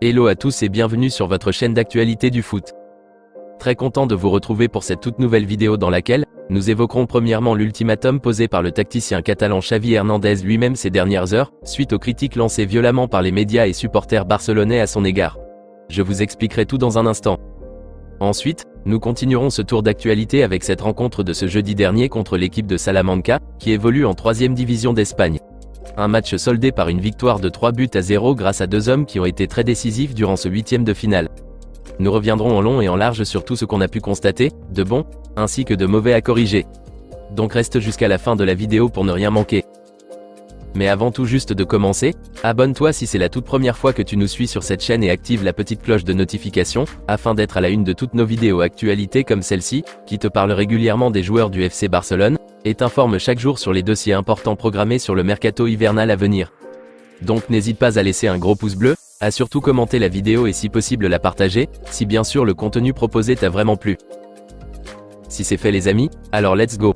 Hello à tous et bienvenue sur votre chaîne d'actualité du foot. Très content de vous retrouver pour cette toute nouvelle vidéo dans laquelle nous évoquerons premièrement l'ultimatum posé par le tacticien catalan Xavi Hernandez lui-même ces dernières heures, suite aux critiques lancées violemment par les médias et supporters barcelonais à son égard. Je vous expliquerai tout dans un instant. Ensuite, nous continuerons ce tour d'actualité avec cette rencontre de ce jeudi dernier contre l'équipe de Salamanca, qui évolue en 3e division d'Espagne. Un match soldé par une victoire de 3-0 grâce à deux hommes qui ont été très décisifs durant ce 8e de finale. Nous reviendrons en long et en large sur tout ce qu'on a pu constater, de bon, ainsi que de mauvais à corriger. Donc reste jusqu'à la fin de la vidéo pour ne rien manquer. Mais avant tout juste de commencer, abonne-toi si c'est la toute première fois que tu nous suis sur cette chaîne et active la petite cloche de notification, afin d'être à la une de toutes nos vidéos actualités comme celle-ci, qui te parle régulièrement des joueurs du FC Barcelone, et t'informe chaque jour sur les dossiers importants programmés sur le mercato hivernal à venir. Donc n'hésite pas à laisser un gros pouce bleu, à surtout commenter la vidéo et si possible la partager, si bien sûr le contenu proposé t'a vraiment plu. Si c'est fait les amis, alors let's go.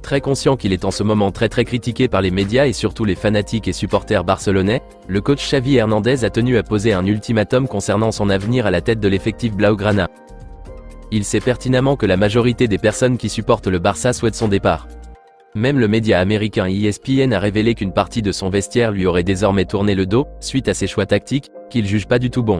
Très conscient qu'il est en ce moment très critiqué par les médias et surtout les fanatiques et supporters barcelonais, le coach Xavi Hernandez a tenu à poser un ultimatum concernant son avenir à la tête de l'effectif blaugrana. Il sait pertinemment que la majorité des personnes qui supportent le Barça souhaitent son départ. Même le média américain ESPN a révélé qu'une partie de son vestiaire lui aurait désormais tourné le dos, suite à ses choix tactiques, qu'il juge pas du tout bons.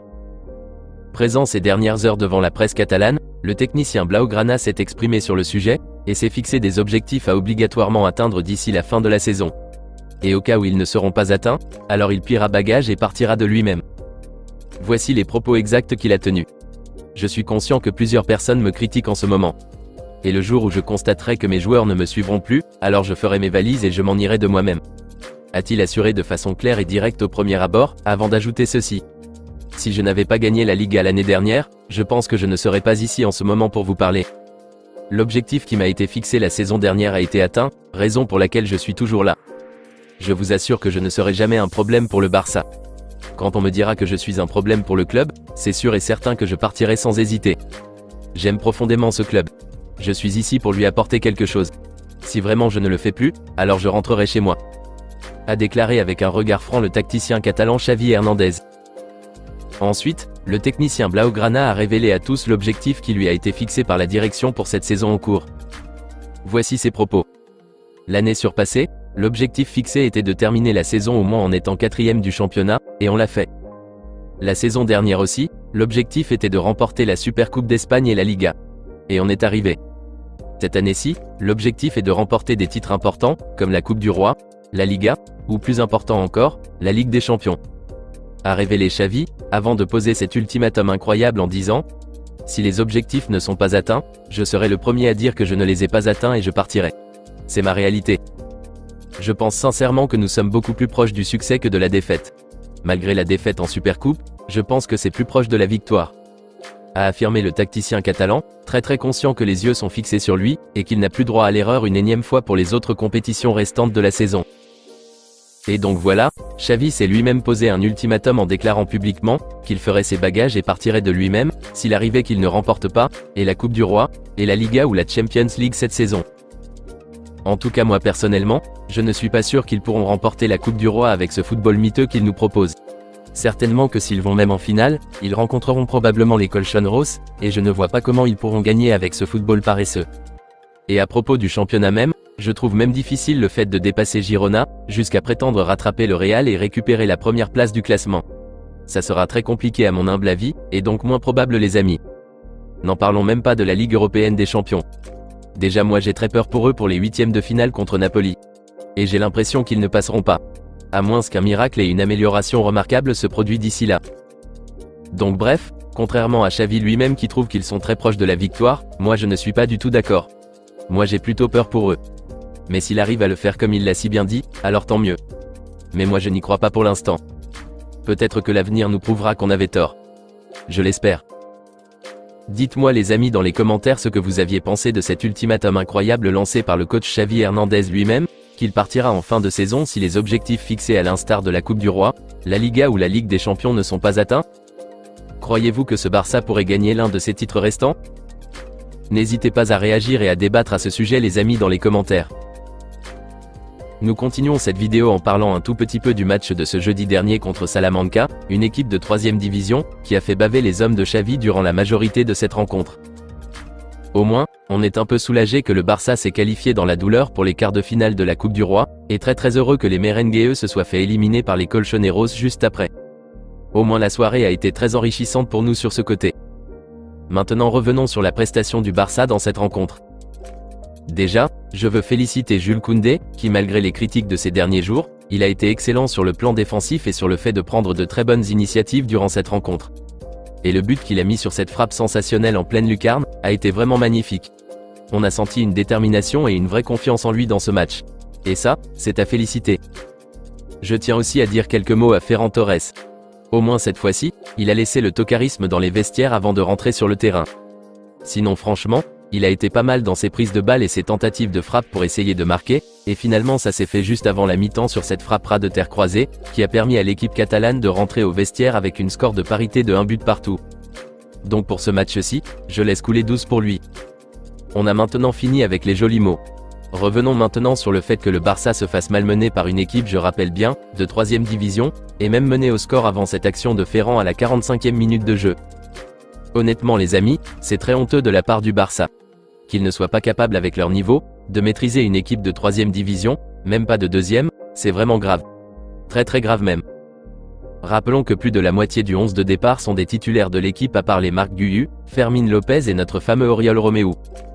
Présent ces dernières heures devant la presse catalane, le technicien blaugrana s'est exprimé sur le sujet, et s'est fixé des objectifs à obligatoirement atteindre d'ici la fin de la saison. Et au cas où ils ne seront pas atteints, alors il pliera bagage et partira de lui-même. Voici les propos exacts qu'il a tenus. Je suis conscient que plusieurs personnes me critiquent en ce moment. Et le jour où je constaterai que mes joueurs ne me suivront plus, alors je ferai mes valises et je m'en irai de moi-même. A-t-il assuré de façon claire et directe au premier abord, avant d'ajouter ceci. Si je n'avais pas gagné la Liga l'année dernière, je pense que je ne serais pas ici en ce moment pour vous parler. L'objectif qui m'a été fixé la saison dernière a été atteint, raison pour laquelle je suis toujours là. Je vous assure que je ne serai jamais un problème pour le Barça. Quand on me dira que je suis un problème pour le club, c'est sûr et certain que je partirai sans hésiter. J'aime profondément ce club. Je suis ici pour lui apporter quelque chose. Si vraiment je ne le fais plus, alors je rentrerai chez moi. A déclaré avec un regard franc le tacticien catalan Xavi Hernandez. Ensuite, le technicien blaugrana a révélé à tous l'objectif qui lui a été fixé par la direction pour cette saison en cours. Voici ses propos. L'année surpassée, l'objectif fixé était de terminer la saison au moins en étant 4e du championnat, et on l'a fait. La saison dernière aussi, l'objectif était de remporter la Supercoupe d'Espagne et la Liga. Et on est arrivé. Cette année-ci, l'objectif est de remporter des titres importants, comme la Coupe du Roi, la Liga, ou plus important encore, la Ligue des Champions. A révélé Xavi, avant de poser cet ultimatum incroyable en disant « Si les objectifs ne sont pas atteints, je serai le premier à dire que je ne les ai pas atteints et je partirai. C'est ma réalité. Je pense sincèrement que nous sommes beaucoup plus proches du succès que de la défaite. Malgré la défaite en Supercoupe, je pense que c'est plus proche de la victoire. » A affirmé le tacticien catalan, très conscient que les yeux sont fixés sur lui, et qu'il n'a plus droit à l'erreur une énième fois pour les autres compétitions restantes de la saison. Et donc voilà, Xavi s'est lui-même posé un ultimatum en déclarant publiquement qu'il ferait ses bagages et partirait de lui-même, s'il arrivait qu'il ne remporte pas, et la Coupe du Roi, et la Liga ou la Champions League cette saison. En tout cas moi personnellement, je ne suis pas sûr qu'ils pourront remporter la Coupe du Roi avec ce football miteux qu'ils nous proposent. Certainement que s'ils vont même en finale, ils rencontreront probablement les Colchoneros, et je ne vois pas comment ils pourront gagner avec ce football paresseux. Et à propos du championnat même, je trouve même difficile le fait de dépasser Girona, jusqu'à prétendre rattraper le Real et récupérer la première place du classement. Ça sera très compliqué à mon humble avis, et donc moins probable les amis. N'en parlons même pas de la Ligue européenne des champions. Déjà moi j'ai très peur pour eux pour les 8e de finale contre Napoli. Et j'ai l'impression qu'ils ne passeront pas. À moins qu'un miracle et une amélioration remarquable se produisent d'ici là. Donc bref, contrairement à Xavi lui-même qui trouve qu'ils sont très proches de la victoire, moi je ne suis pas du tout d'accord. Moi j'ai plutôt peur pour eux. Mais s'il arrive à le faire comme il l'a si bien dit, alors tant mieux. Mais moi je n'y crois pas pour l'instant. Peut-être que l'avenir nous prouvera qu'on avait tort. Je l'espère. Dites-moi les amis dans les commentaires ce que vous aviez pensé de cet ultimatum incroyable lancé par le coach Xavi Hernandez lui-même, qu'il partira en fin de saison si les objectifs fixés à l'instar de la Coupe du Roi, la Liga ou la Ligue des Champions ne sont pas atteints. Croyez-vous que ce Barça pourrait gagner l'un de ses titres restants? N'hésitez pas à réagir et à débattre à ce sujet les amis dans les commentaires. Nous continuons cette vidéo en parlant un tout petit peu du match de ce jeudi dernier contre Salamanca, une équipe de 3e division, qui a fait baver les hommes de Xavi durant la majorité de cette rencontre. Au moins, on est un peu soulagé que le Barça s'est qualifié dans la douleur pour les quarts de finale de la Coupe du Roi, et très heureux que les merengues se soient fait éliminer par les colchoneros juste après. Au moins la soirée a été très enrichissante pour nous sur ce côté. Maintenant revenons sur la prestation du Barça dans cette rencontre. Déjà, je veux féliciter Jules Koundé, qui malgré les critiques de ces derniers jours, il a été excellent sur le plan défensif et sur le fait de prendre de très bonnes initiatives durant cette rencontre. Et le but qu'il a mis sur cette frappe sensationnelle en pleine lucarne, a été vraiment magnifique. On a senti une détermination et une vraie confiance en lui dans ce match. Et ça, c'est à féliciter. Je tiens aussi à dire quelques mots à Ferran Torres. Au moins cette fois-ci, il a laissé le tocarisme dans les vestiaires avant de rentrer sur le terrain. Sinon franchement, il a été pas mal dans ses prises de balles et ses tentatives de frappe pour essayer de marquer, et finalement ça s'est fait juste avant la mi-temps sur cette frappe ras de terre croisée, qui a permis à l'équipe catalane de rentrer au vestiaire avec une score de parité de 1 but partout. Donc pour ce match-ci, je laisse couler douce pour lui. On a maintenant fini avec les jolis mots. Revenons maintenant sur le fait que le Barça se fasse malmener par une équipe, je rappelle bien, de 3e division, et même mené au score avant cette action de Ferran à la 45e minute de jeu. Honnêtement les amis, c'est très honteux de la part du Barça. Qu'ils ne soient pas capables avec leur niveau, de maîtriser une équipe de 3e division, même pas de 2e, c'est vraiment grave. Très grave même. Rappelons que plus de la moitié du 11 de départ sont des titulaires de l'équipe à part les Marc Guiu, Fermín López et notre fameux Oriol Romeu.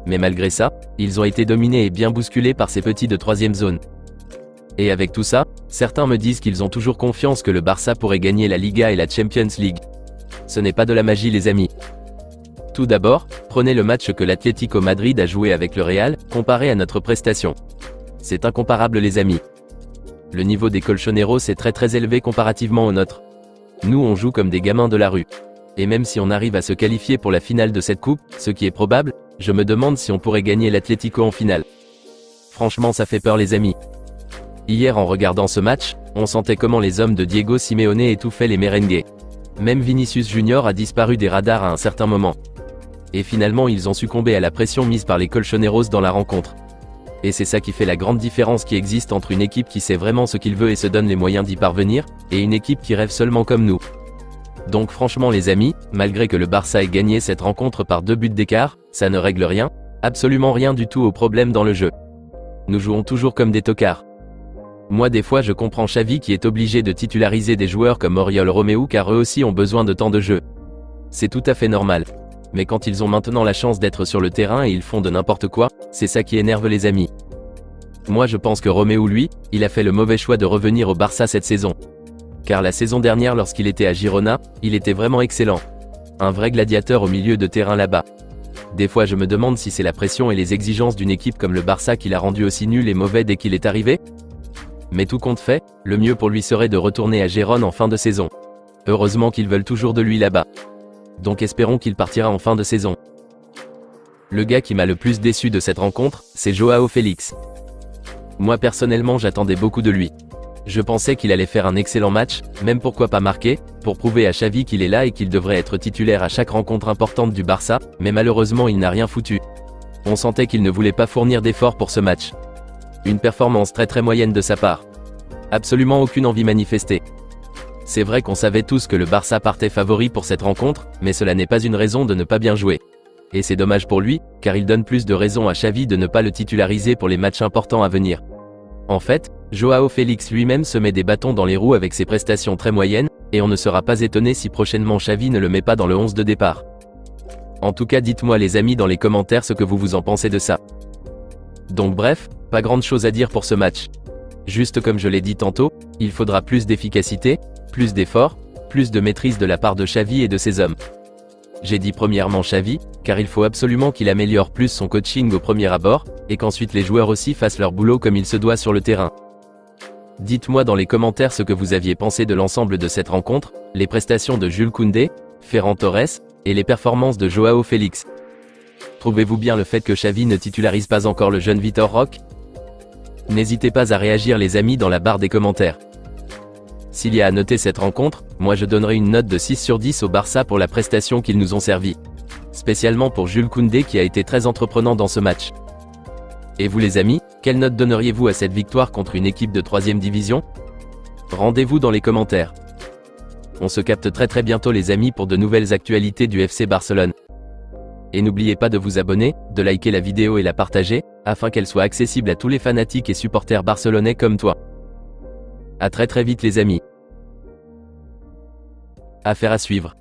Mais malgré ça, ils ont été dominés et bien bousculés par ces petits de 3e zone. Et avec tout ça, certains me disent qu'ils ont toujours confiance que le Barça pourrait gagner la Liga et la Champions League. Ce n'est pas de la magie les amis. Tout d'abord, prenez le match que l'Atlético Madrid a joué avec le Real, comparé à notre prestation. C'est incomparable les amis. Le niveau des colchoneros est très élevé comparativement au nôtre. Nous on joue comme des gamins de la rue. Et même si on arrive à se qualifier pour la finale de cette coupe, ce qui est probable, je me demande si on pourrait gagner l'Atlético en finale. Franchement ça fait peur les amis. Hier en regardant ce match, on sentait comment les hommes de Diego Simeone étouffaient les merengues. Même Vinicius Junior a disparu des radars à un certain moment. Et finalement ils ont succombé à la pression mise par les colchoneros dans la rencontre. Et c'est ça qui fait la grande différence qui existe entre une équipe qui sait vraiment ce qu'il veut et se donne les moyens d'y parvenir, et une équipe qui rêve seulement comme nous. Donc franchement les amis, malgré que le Barça ait gagné cette rencontre par 2 buts d'écart, ça ne règle rien, absolument rien du tout au problème dans le jeu. Nous jouons toujours comme des tocards. Moi des fois je comprends Xavi qui est obligé de titulariser des joueurs comme Oriol Romeu car eux aussi ont besoin de temps de jeu. C'est tout à fait normal. Mais quand ils ont maintenant la chance d'être sur le terrain et ils font de n'importe quoi, c'est ça qui énerve les amis. Moi je pense que Romeu lui, il a fait le mauvais choix de revenir au Barça cette saison. Car la saison dernière lorsqu'il était à Girona, il était vraiment excellent. Un vrai gladiateur au milieu de terrain là-bas. Des fois je me demande si c'est la pression et les exigences d'une équipe comme le Barça qui l'a rendu aussi nul et mauvais dès qu'il est arrivé. Mais tout compte fait, le mieux pour lui serait de retourner à Gérone en fin de saison. Heureusement qu'ils veulent toujours de lui là-bas. Donc espérons qu'il partira en fin de saison. Le gars qui m'a le plus déçu de cette rencontre, c'est Joao Félix. Moi personnellement j'attendais beaucoup de lui. Je pensais qu'il allait faire un excellent match, même pourquoi pas marquer, pour prouver à Xavi qu'il est là et qu'il devrait être titulaire à chaque rencontre importante du Barça, mais malheureusement il n'a rien foutu. On sentait qu'il ne voulait pas fournir d'efforts pour ce match. Une performance très moyenne de sa part. Absolument aucune envie manifestée. C'est vrai qu'on savait tous que le Barça partait favori pour cette rencontre, mais cela n'est pas une raison de ne pas bien jouer. Et c'est dommage pour lui, car il donne plus de raisons à Xavi de ne pas le titulariser pour les matchs importants à venir. En fait, Joao Félix lui-même se met des bâtons dans les roues avec ses prestations très moyennes, et on ne sera pas étonné si prochainement Xavi ne le met pas dans le 11 de départ. En tout cas dites-moi les amis dans les commentaires ce que vous en pensez de ça. Donc bref, pas grande chose à dire pour ce match. Juste comme je l'ai dit tantôt, il faudra plus d'efficacité, plus d'efforts, plus de maîtrise de la part de Xavi et de ses hommes. J'ai dit premièrement Xavi, car il faut absolument qu'il améliore plus son coaching au premier abord, et qu'ensuite les joueurs aussi fassent leur boulot comme il se doit sur le terrain. Dites-moi dans les commentaires ce que vous aviez pensé de l'ensemble de cette rencontre, les prestations de Jules Koundé, Ferran Torres, et les performances de Joao Félix. Trouvez-vous bien le fait que Xavi ne titularise pas encore le jeune Vitor Roque? N'hésitez pas à réagir les amis dans la barre des commentaires. S'il y a à noter cette rencontre, moi je donnerai une note de 6 sur 10 au Barça pour la prestation qu'ils nous ont servi. Spécialement pour Jules Koundé qui a été très entreprenant dans ce match. Et vous les amis, quelle note donneriez-vous à cette victoire contre une équipe de 3e division? Rendez-vous dans les commentaires. On se capte très bientôt les amis pour de nouvelles actualités du FC Barcelone. Et n'oubliez pas de vous abonner, de liker la vidéo et la partager, afin qu'elle soit accessible à tous les fanatiques et supporters barcelonais comme toi. À très vite les amis. Affaire à suivre.